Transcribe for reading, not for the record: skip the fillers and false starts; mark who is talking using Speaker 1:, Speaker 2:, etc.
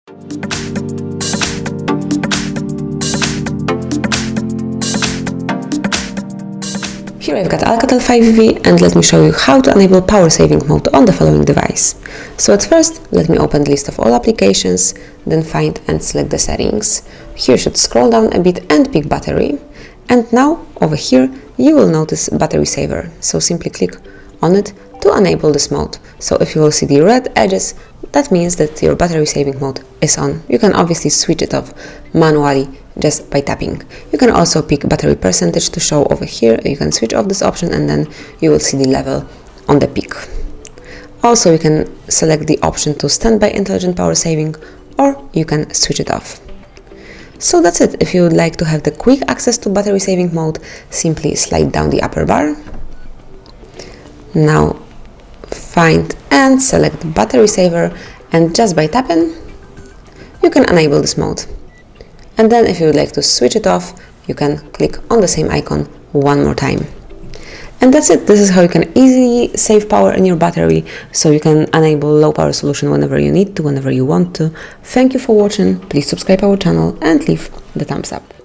Speaker 1: Here I've got Alcatel 5V, and let me show you how to enable power saving mode on the following device. So at first, let me open the list of all applications, then find and select the settings. Here you should scroll down a bit and pick battery. And now, over here, you will notice battery saver. So simply click on it to enable this mode. So if you will see the red edges, that means that your battery saving mode is on. You can obviously switch it off manually just by tapping. You can also pick battery percentage to show over here. You can switch off this option and then you will see the level on the peak. Also, you can select the option to standby intelligent power saving, or you can switch it off. So that's it. If you would like to have the quick access to battery saving mode, simply slide down the upper bar. Now find and select battery saver, and just by tapping you can enable this mode. And then if you would like to switch it off, you can click on the same icon one more time. And that's it. This is how you can easily save power in your battery, so you can enable low power solution whenever you need to, whenever you want to. Thank you for watching. Please subscribe our channel and leave the thumbs up.